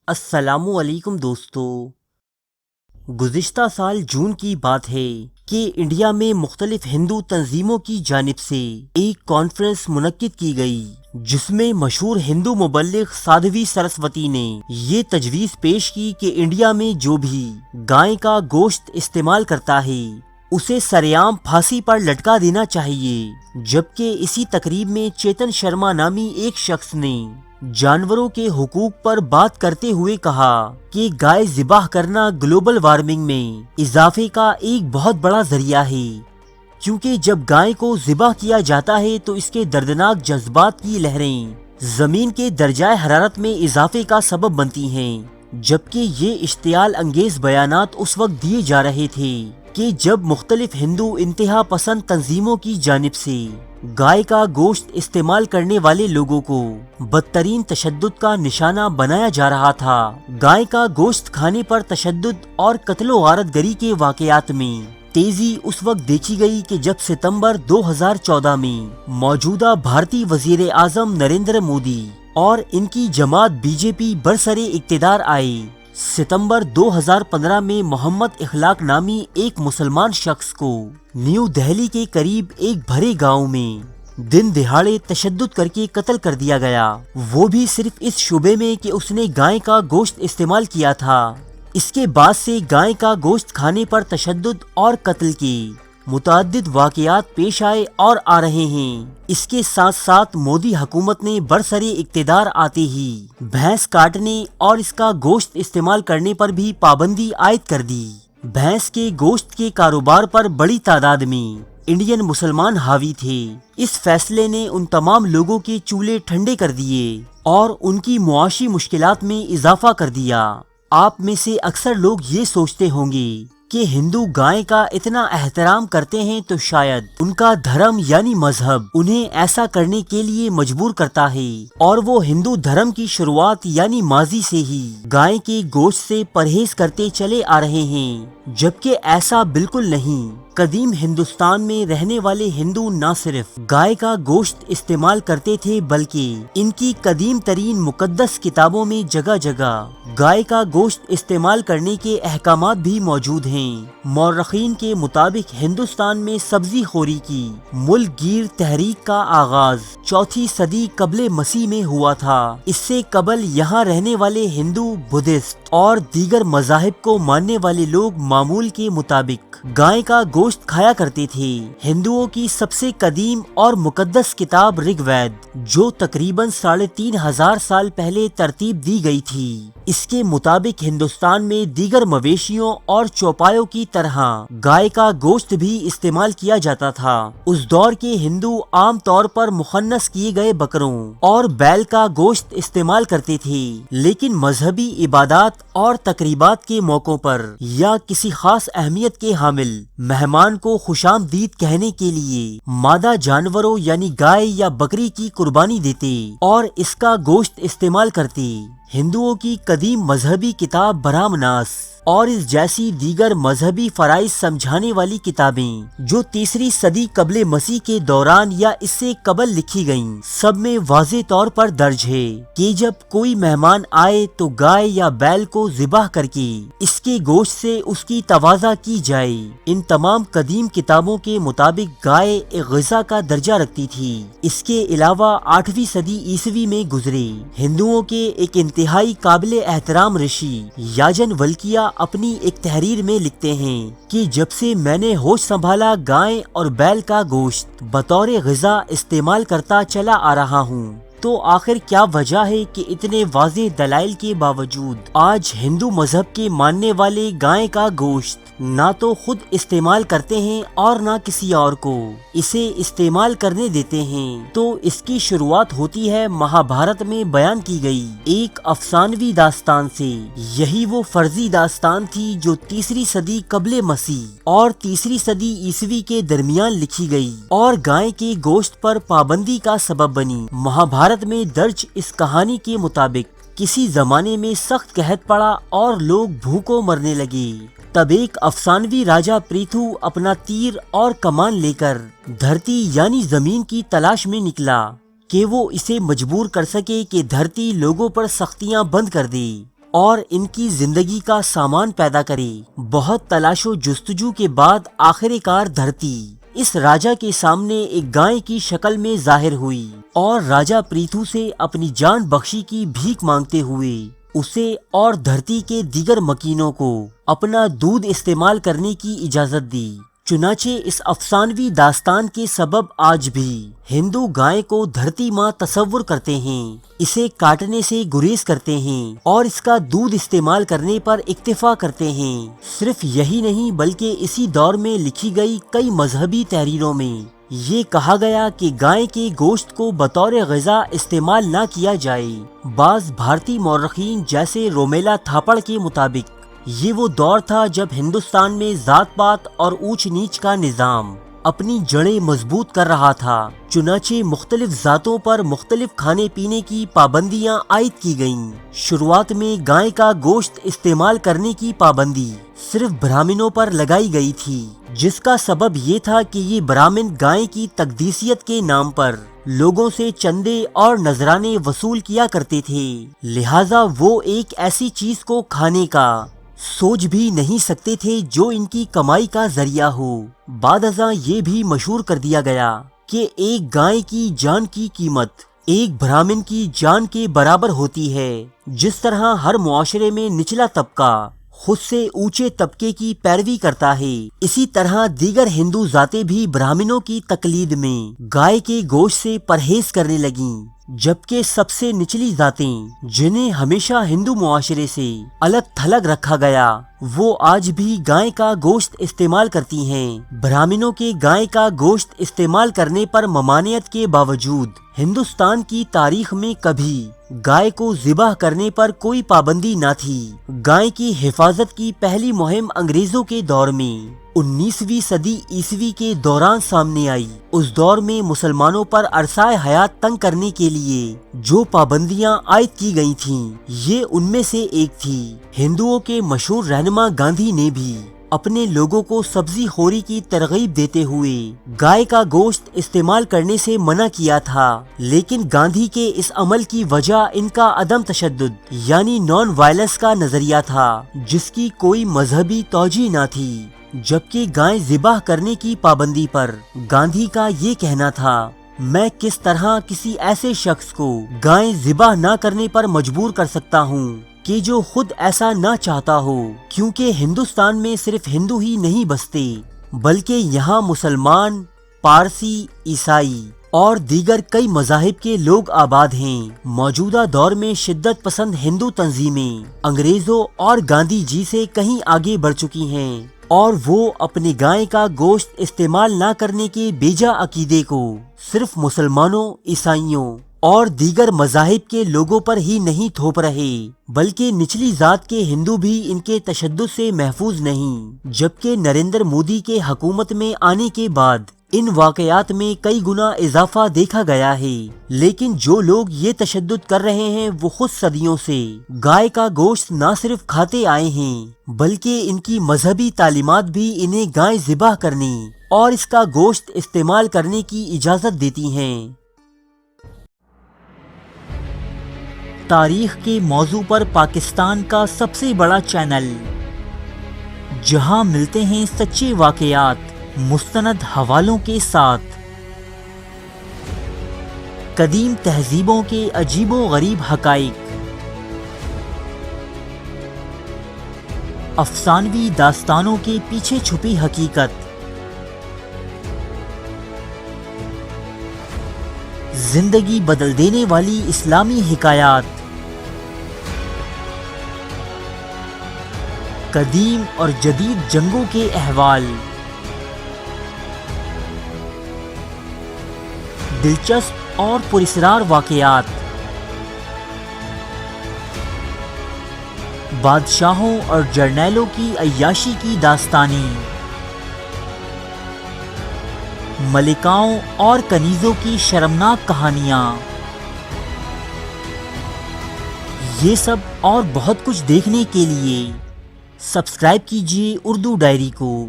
السلام علیکم دوستو، گزشتہ سال جون کی بات ہے کہ انڈیا میں مختلف ہندو تنظیموں کی جانب سے ایک کانفرنس منعقد کی گئی جس میں مشہور ہندو مبلغ سادھوی سرسوتی نے یہ تجویز پیش کی کہ انڈیا میں جو بھی گائے کا گوشت استعمال کرتا ہے اسے سرعام پھانسی پر لٹکا دینا چاہیے، جبکہ اسی تقریب میں چیتن شرما نامی ایک شخص نے جانوروں کے حقوق پر بات کرتے ہوئے کہا کہ گائے ذبح کرنا گلوبل وارمنگ میں اضافے کا ایک بہت بڑا ذریعہ ہے، کیونکہ جب گائے کو ذبح کیا جاتا ہے تو اس کے دردناک جذبات کی لہریں زمین کے درجہ حرارت میں اضافے کا سبب بنتی ہیں، جبکہ یہ اشتعال انگیز بیانات اس وقت دیے جا رہے تھے کہ جب مختلف ہندو انتہا پسند تنظیموں کی جانب سے گائے کا گوشت استعمال کرنے والے لوگوں کو بدترین تشدد کا نشانہ بنایا جا رہا تھا۔ گائے کا گوشت کھانے پر تشدد اور قتل و غارت گری کے واقعات میں تیزی اس وقت دیکھی گئی کہ جب ستمبر 2014 میں موجودہ بھارتی وزیر اعظم نریندر مودی اور ان کی جماعت بی جے پی برسر اقتدار آئے۔ ستمبر 2015 میں محمد اخلاق نامی ایک مسلمان شخص کو نیو دہلی کے قریب ایک بھرے گاؤں میں دن دہاڑے تشدد کر کے قتل کر دیا گیا، وہ بھی صرف اس شبے میں کہ اس نے گائے کا گوشت استعمال کیا تھا۔ اس کے بعد سے گائے کا گوشت کھانے پر تشدد اور قتل کے متعدد واقعات پیش آئے اور آ رہے ہیں۔ اس کے ساتھ ساتھ مودی حکومت نے برسر اقتدار آتے ہی بھینس کاٹنے اور اس کا گوشت استعمال کرنے پر بھی پابندی عائد کر دی۔ بھینس کے گوشت کے کاروبار پر بڑی تعداد میں انڈین مسلمان حاوی تھے۔ اس فیصلے نے ان تمام لوگوں کے چولہے ٹھنڈے کر دیے اور ان کی معاشی مشکلات میں اضافہ کر دیا۔ آپ میں سے اکثر لوگ یہ سوچتے ہوں گے کہ ہندو گائے کا اتنا احترام کرتے ہیں تو شاید ان کا دھرم یعنی مذہب انہیں ایسا کرنے کے لیے مجبور کرتا ہے، اور وہ ہندو دھرم کی شروعات یعنی ماضی سے ہی گائے کے گوشت سے پرہیز کرتے چلے آ رہے ہیں، جبکہ ایسا بالکل نہیں۔ قدیم ہندوستان میں رہنے والے ہندو نہ صرف گائے کا گوشت استعمال کرتے تھے بلکہ ان کی قدیم ترین مقدس کتابوں میں جگہ جگہ گائے کا گوشت استعمال کرنے کے احکامات بھی موجود ہیں۔ مورخین کے مطابق ہندوستان میں سبزی خوری کی ملک گیر تحریک کا آغاز 4 صدی قبل مسیح میں ہوا تھا۔ اس سے قبل یہاں رہنے والے ہندو، بدھسٹ اور دیگر مذاہب کو ماننے والے لوگ معمول کے مطابق گائے کا گوشت کھایا کرتے تھے۔ ہندوؤں کی سب سے قدیم اور مقدس کتاب رگ وید، جو تقریباً 3500 سال پہلے ترتیب دی گئی تھی، اس کے مطابق ہندوستان میں دیگر مویشیوں اور چوپایوں کی طرح گائے کا گوشت بھی استعمال کیا جاتا تھا۔ اس دور کے ہندو عام طور پر مخنث کیے گئے بکروں اور بیل کا گوشت استعمال کرتے تھے، لیکن مذہبی عبادات اور تقریبات کے موقعوں پر یا کسی خاص اہمیت کے حامل مہمان کو خوش آمدید کہنے کے لیے مادہ جانوروں یعنی گائے یا بکری کی قربانی دیتے اور اس کا گوشت استعمال کرتے۔ ہندوؤں کی قدیم مذہبی کتاب برہمناس اور اس جیسی دیگر مذہبی فرائض سمجھانے والی کتابیں جو 3 صدی قبل مسیح کے دوران یا اس سے قبل لکھی گئیں، سب میں واضح طور پر درج ہے کہ جب کوئی مہمان آئے تو گائے یا بیل کو ذبح کر کے اس کے گوشت سے اس کی تواضع کی جائے۔ ان تمام قدیم کتابوں کے مطابق گائے ایک غذا کا درجہ رکھتی تھی۔ اس کے علاوہ 8ویں صدی عیسوی میں گزرے ہندوؤں کے ایک انتہائی قابل احترام رشی یاجن ولکیا اپنی ایک تحریر میں لکھتے ہیں کہ جب سے میں نے ہوش سنبھالا گائے اور بیل کا گوشت بطور غذا استعمال کرتا چلا آ رہا ہوں، تو آخر کیا وجہ ہے کہ اتنے واضح دلائل کے باوجود آج ہندو مذہب کے ماننے والے گائے کا گوشت نہ تو خود استعمال کرتے ہیں اور نہ کسی اور کو اسے استعمال کرنے دیتے ہیں؟ تو اس کی شروعات ہوتی ہے مہابھارت میں بیان کی گئی ایک افسانوی داستان سے۔ یہی وہ فرضی داستان تھی جو 3 صدی قبل مسیح اور 3 صدی عیسوی کے درمیان لکھی گئی اور گائے کے گوشت پر پابندی کا سبب بنی۔ مہابھارت میں درج اس کہانی کے مطابق کسی زمانے میں سخت قحط پڑا اور لوگ بھوکوں مرنے لگے۔ تب ایک افسانوی راجا پریتھو اپنا تیر اور کمان لے کر دھرتی یعنی زمین کی تلاش میں نکلا کہ وہ اسے مجبور کر سکے کہ دھرتی لوگوں پر سختیاں بند کر دے اور ان کی زندگی کا سامان پیدا کرے۔ بہت تلاش و جستجو کے بعد آخر کار دھرتی اس راجا کے سامنے ایک گائے کی شکل میں ظاہر ہوئی اور راجا پریتھو سے اپنی جان بخشی کی بھیک مانگتے ہوئے اسے اور دھرتی کے دیگر مکینوں کو اپنا دودھ استعمال کرنے کی اجازت دی۔ چنانچہ اس افسانوی داستان کے سبب آج بھی ہندو گائے کو دھرتی ماں تصور کرتے ہیں، اسے کاٹنے سے گریز کرتے ہیں اور اس کا دودھ استعمال کرنے پر اکتفا کرتے ہیں۔ صرف یہی نہیں بلکہ اسی دور میں لکھی گئی کئی مذہبی تحریروں میں یہ کہا گیا کہ گائے کے گوشت کو بطور غذا استعمال نہ کیا جائے۔ بعض بھارتی مورخین جیسے رومیلا تھاپڑ کے مطابق یہ وہ دور تھا جب ہندوستان میں ذات پات اور اونچ نیچ کا نظام اپنی جڑیں مضبوط کر رہا تھا۔ چنانچہ مختلف ذاتوں پر مختلف کھانے پینے کی پابندیاں عائد کی گئیں۔ شروعات میں گائے کا گوشت استعمال کرنے کی پابندی صرف برہمنوں پر لگائی گئی تھی، جس کا سبب یہ تھا کہ یہ برہمن گائے کی تقدیسیت کے نام پر لوگوں سے چندے اور نذرانے وصول کیا کرتے تھے، لہٰذا وہ ایک ایسی چیز کو کھانے کا سوچ بھی نہیں سکتے تھے جو ان کی کمائی کا ذریعہ ہو۔ بعد ازاں یہ بھی مشہور کر دیا گیا کہ ایک گائے کی جان کی قیمت ایک برہمن کی جان کے برابر ہوتی ہے۔ جس طرح ہر معاشرے میں نچلا طبقہ خود سے اونچے طبقے کی پیروی کرتا ہے، اسی طرح دیگر ہندو ذاتیں بھی برہمنوں کی تقلید میں گائے کے گوشت سے پرہیز کرنے لگیں، جبکہ سب سے نچلی ذاتیں جنہیں ہمیشہ ہندو معاشرے سے الگ تھلگ رکھا گیا وہ آج بھی گائے کا گوشت استعمال کرتی ہیں۔ برہمنوں کے گائے کا گوشت استعمال کرنے پر ممانعت کے باوجود ہندوستان کی تاریخ میں کبھی گائے کو ذبح کرنے پر کوئی پابندی نہ تھی۔ گائے کی حفاظت کی پہلی مہم انگریزوں کے دور میں 19ویں صدی عیسوی کے دوران سامنے آئی۔ اس دور میں مسلمانوں پر عرصہ حیات تنگ کرنے کے لیے جو پابندیاں عائد کی گئی تھیں یہ ان میں سے ایک تھی۔ ہندوؤں کے مشہور رہنما گاندھی نے بھی اپنے لوگوں کو سبزی خوری کی ترغیب دیتے ہوئے گائے کا گوشت استعمال کرنے سے منع کیا تھا، لیکن گاندھی کے اس عمل کی وجہ ان کا عدم تشدد یعنی نان وائلنس کا نظریہ تھا، جس کی کوئی مذہبی توجہ نہ تھی۔ جبکہ گائے ذبح کرنے کی پابندی پر گاندھی کا یہ کہنا تھا، میں کس طرح کسی ایسے شخص کو گائے ذبح نہ کرنے پر مجبور کر سکتا ہوں کہ جو خود ایسا نہ چاہتا ہو، کیونکہ ہندوستان میں صرف ہندو ہی نہیں بستے بلکہ یہاں مسلمان، پارسی، عیسائی اور دیگر کئی مذاہب کے لوگ آباد ہیں۔ موجودہ دور میں شدت پسند ہندو تنظیمیں انگریزوں اور گاندھی جی سے کہیں آگے بڑھ چکی ہیں اور وہ اپنے گائے کا گوشت استعمال نہ کرنے کے بیجا عقیدے کو صرف مسلمانوں، عیسائیوں اور دیگر مذاہب کے لوگوں پر ہی نہیں تھوپ رہے بلکہ نچلی ذات کے ہندو بھی ان کے تشدد سے محفوظ نہیں۔ جبکہ نریندر مودی کے حکومت میں آنے کے بعد ان واقعات میں کئی گنا اضافہ دیکھا گیا ہے، لیکن جو لوگ یہ تشدد کر رہے ہیں وہ خود صدیوں سے گائے کا گوشت نہ صرف کھاتے آئے ہیں بلکہ ان کی مذہبی تعلیمات بھی انہیں گائے ذبح کرنے اور اس کا گوشت استعمال کرنے کی اجازت دیتی ہیں۔ تاریخ کے موضوع پر پاکستان کا سب سے بڑا چینل، جہاں ملتے ہیں سچے واقعات مستند حوالوں کے ساتھ، قدیم تہذیبوں کے عجیب و غریب حقائق، افسانوی داستانوں کے پیچھے چھپی حقیقت، زندگی بدل دینے والی اسلامی حکایات، قدیم اور جدید جنگوں کے احوال، دلچسپ اور پراسرار واقعات، بادشاہوں اور جرنیلوں کی عیاشی کی داستانیں، ملکاؤں اور کنیزوں کی شرمناک کہانیاں، یہ سب اور بہت کچھ دیکھنے کے لیے سبسکرائب کیجیے اردو ڈائری کو۔